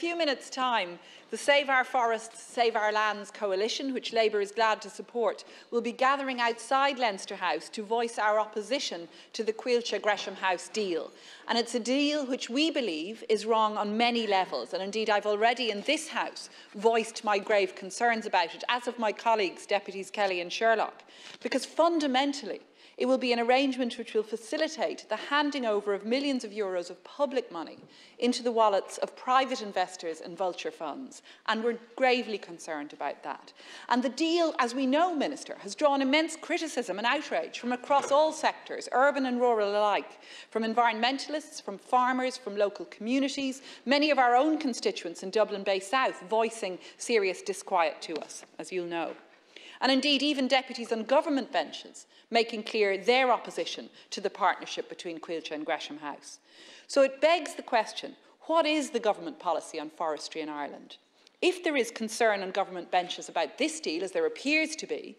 few minutes' time, the Save Our Forests, Save Our Lands coalition, which Labour is glad to support, will be gathering outside Leinster House to voice our opposition to the Coillte Gresham House deal. And it's a deal which we believe is wrong on many levels. And indeed, I've already in this House voiced my grave concerns about it, as have my colleagues, Deputies Kelly and Sherlock, because fundamentally, it will be an arrangement which will facilitate the handing over of millions of euros of public money into the wallets of private investors and vulture funds. And we're gravely concerned about that. And the deal, as we know, Minister, has drawn immense criticism and outrage from across all sectors, urban and rural alike, from environmentalists, from farmers, from local communities, many of our own constituents in Dublin-based South voicing serious disquiet to us, as you'll know. And indeed, even deputies on government benches making clear their opposition to the partnership between Coillte and Gresham House. So it begs the question, what is the government policy on forestry in Ireland? If there is concern on government benches about this deal, as there appears to be,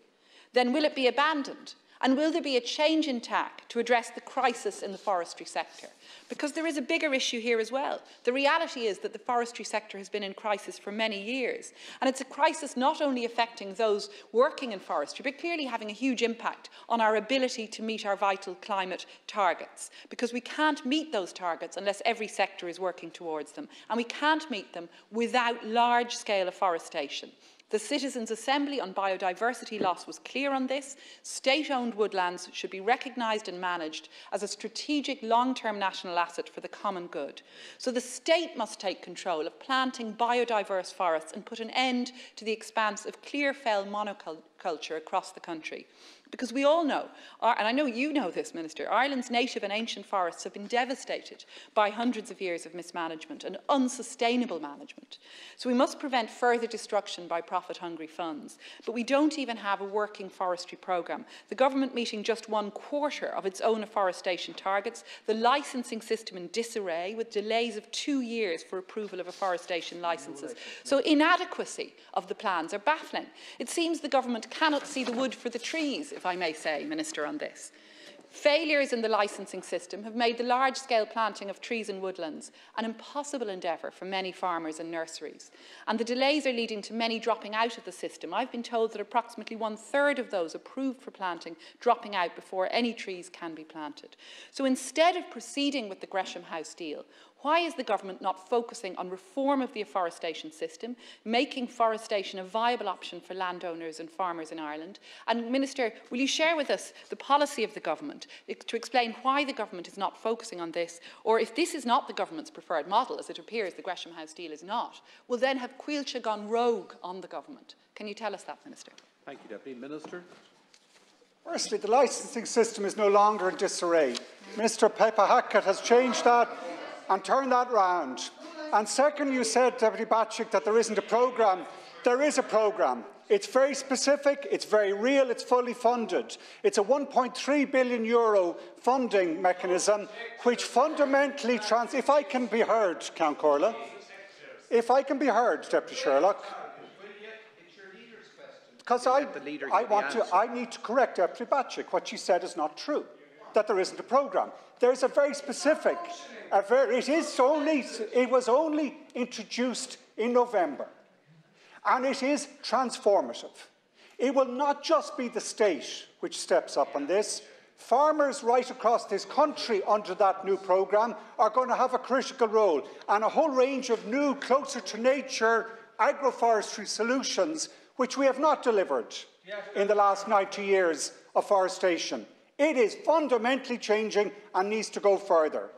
then will it be abandoned? And will there be a change in tack to address the crisis in the forestry sector? Because there is a bigger issue here as well. The reality is that the forestry sector has been in crisis for many years. And it's a crisis not only affecting those working in forestry, but clearly having a huge impact on our ability to meet our vital climate targets. Because we can't meet those targets unless every sector is working towards them. And we can't meet them without large-scale afforestation. The Citizens' Assembly on biodiversity loss was clear on this. State-owned woodlands should be recognised and managed as a strategic long-term national asset for the common good. So the state must take control of planting biodiverse forests and put an end to the expanse of clear fell monoculture across the country. Because we all know, and I know you know this, Minister, Ireland's native and ancient forests have been devastated by hundreds of years of mismanagement and unsustainable management. So we must prevent further destruction by profit-hungry funds. But we don't even have a working forestry programme. The government meeting just 1/4 of its own afforestation targets, the licensing system in disarray with delays of 2 years for approval of afforestation licences. So inadequacy of the plans are baffling. It seems the government cannot see the wood for the trees, if I may say, Minister, on this. Failures in the licensing system have made the large-scale planting of trees and woodlands an impossible endeavour for many farmers and nurseries. And the delays are leading to many dropping out of the system. I've been told that approximately 1/3 of those approved for planting dropping out before any trees can be planted. So instead of proceeding with the Gresham House deal, why is the government not focusing on reform of the afforestation system, making forestation a viable option for landowners and farmers in Ireland? And Minister, will you share with us the policy of the government to explain why the government is not focusing on this? Or if this is not the government's preferred model, as it appears the Gresham House deal is not, will then have Coillte gone rogue on the government? Can you tell us that, Minister? Thank you, Deputy Minister. Firstly, the licensing system is no longer in disarray. Minister Peppa Hackett has changed that and turn that round. And second, you said, Deputy Batchik, that there isn't a programme. There is a programme. It's very specific, it's very real, it's fully funded. It's a €1.3 billion funding mechanism which fundamentally if I can be heard, Count Coillte, if I can be heard, Deputy Sherlock, because I need to correct Deputy Batchik. What she said is not true, that there isn't a programme. There's a very specific, it was only introduced in November, and it is transformative. It will not just be the state which steps up on this. Farmers right across this country under that new programme are going to have a critical role, and a whole range of new, closer to nature agroforestry solutions which we have not delivered in the last 90 years of forestation. It is fundamentally changing and needs to go further.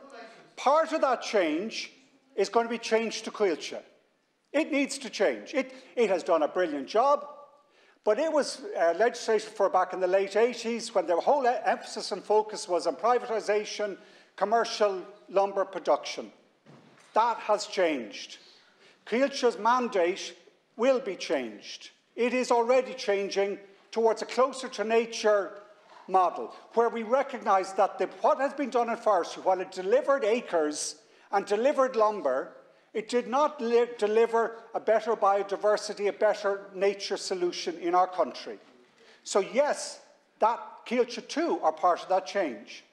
Part of that change is going to be changed to Coillte. It needs to change. It has done a brilliant job, but it was legislated for back in the late 80s when the whole emphasis and focus was on privatisation, commercial lumber production. That has changed. Coilte's mandate will be changed. It is already changing towards a closer to nature model, where we recognise that what has been done in forestry, while it delivered acres and delivered lumber, it did not deliver a better biodiversity, a better nature solution in our country. So yes, that Coillte too are part of that change.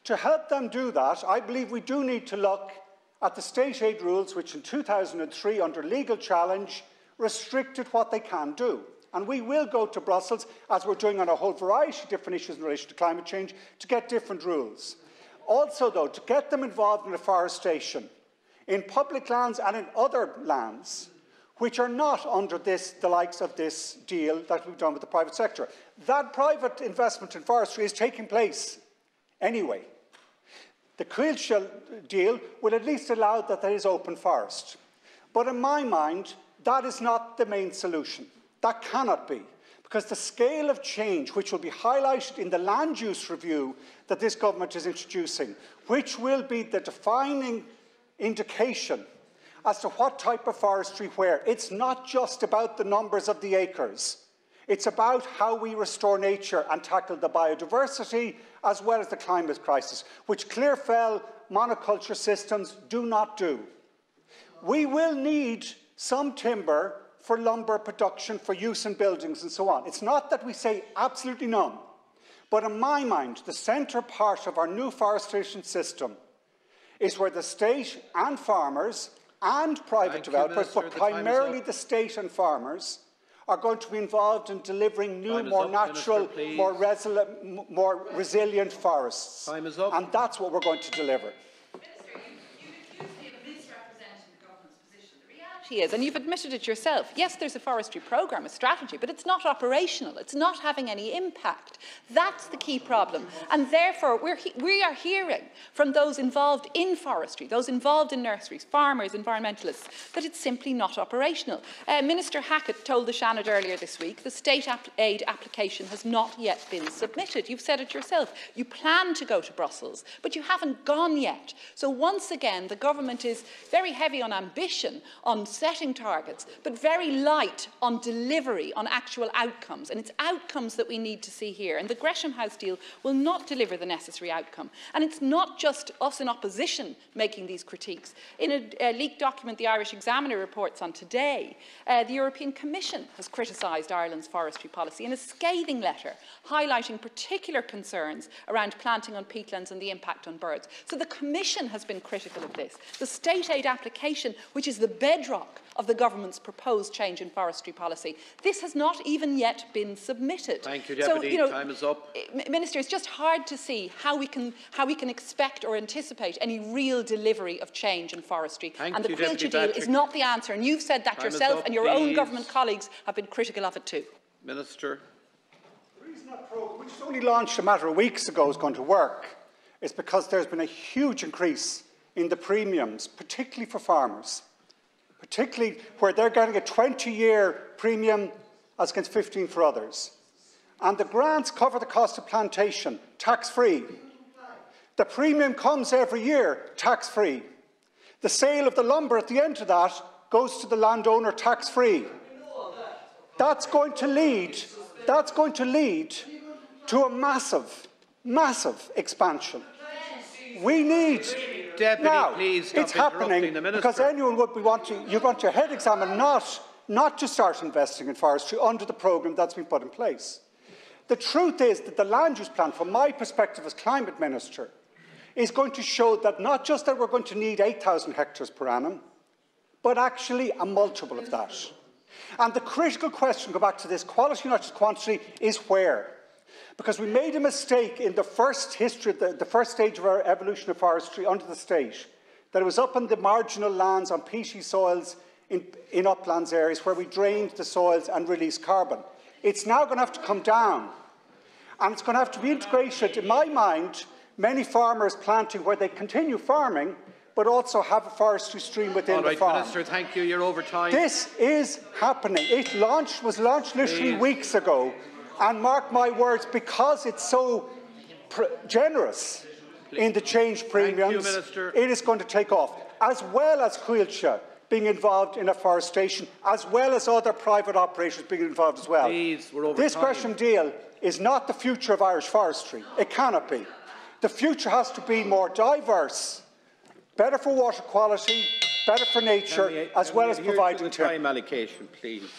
To help them do that, I believe we do need to look at the state aid rules, which in 2003, under legal challenge, restricted what they can do. And we will go to Brussels, as we're doing on a whole variety of different issues in relation to climate change, to get different rules. Also, though, to get them involved in afforestation, in public lands and in other lands, which are not under the likes of this deal that we've done with the private sector. That private investment in forestry is taking place anyway. The Coillte deal will at least allow that there is open forest. But in my mind, that is not the main solution. That cannot be, because the scale of change which will be highlighted in the land use review that this government is introducing, which will be the defining indication as to what type of forestry where. It's not just about the numbers of the acres. It's about how we restore nature and tackle the biodiversity as well as the climate crisis, which clear fell monoculture systems do not do. We will need some timber for lumber production, for use in buildings and so on. It's not that we say absolutely none, but in my mind, the centre part of our new forestation system is where the state and farmers and private developers, but primarily the state and farmers, are going to be involved in delivering new, more natural, more resilient forests. Time is up. And that's what we're going to deliver. Is, and you've admitted it yourself, yes, there's a forestry programme, a strategy, but it's not operational. It's not having any impact. That's the key problem. And therefore, we are hearing from those involved in forestry, those involved in nurseries, farmers, environmentalists, that it's simply not operational. Minister Hackett told the Seanad earlier this week the state aid application has not yet been submitted. You've said it yourself. You plan to go to Brussels, but you haven't gone yet. So once again, the government is very heavy on ambition, on setting targets, but very light on delivery, on actual outcomes. And it's outcomes that we need to see here. And the Gresham House deal will not deliver the necessary outcome. And it's not just us in opposition making these critiques. In a leaked document the Irish Examiner reports on today, the European Commission has criticised Ireland's forestry policy in a scathing letter, highlighting particular concerns around planting on peatlands and the impact on birds. So the Commission has been critical of this. The state aid application, which is the bedrock of the government's proposed change in forestry policy, this has not even yet been submitted. Thank you, Deputy. So, time is up. Minister, it's just hard to see how we can expect or anticipate any real delivery of change in forestry. And the Coillte deal is not the answer. And you've said that yourself, and your own government colleagues have been critical of it too. Minister. The reason that programme, which was only launched a matter of weeks ago, is going to work is because there's been a huge increase in the premiums, particularly for farmers, particularly where they're getting a 20-year premium as against 15 for others. And the grants cover the cost of plantation, tax-free. The premium comes every year, tax-free. The sale of the lumber at the end of that goes to the landowner tax-free. That's going to lead to a massive, massive expansion. We need... Deputy, now, please stop it's happening because anyone would be you want your head examined, not to start investing in forestry under the programme that's been put in place. The truth is that the land use plan, from my perspective as Climate Minister, is going to show that not just that we're going to need 8,000 hectares per annum, but actually a multiple of that. And the critical question, go back to this, quality not just quantity, is where? Because we made a mistake in the first stage of our evolution of forestry under the state, that it was up on the marginal lands on peaty soils in uplands areas where we drained the soils and released carbon. It's now going to have to come down, and it's going to have to be integrated, in my mind, many farmers planting where they continue farming, but also have a forestry stream within the farm. Minister, thank you. You're over time. This is happening. It was launched literally weeks ago. And mark my words, because it's so generous in the change premiums, it is going to take off, as well as Coillte being involved in afforestation, as well as other private operators being involved as well. This Gresham deal is not the future of Irish forestry. It cannot be. The future has to be more diverse, better for water quality, better for nature, as well as providing time allocation, please.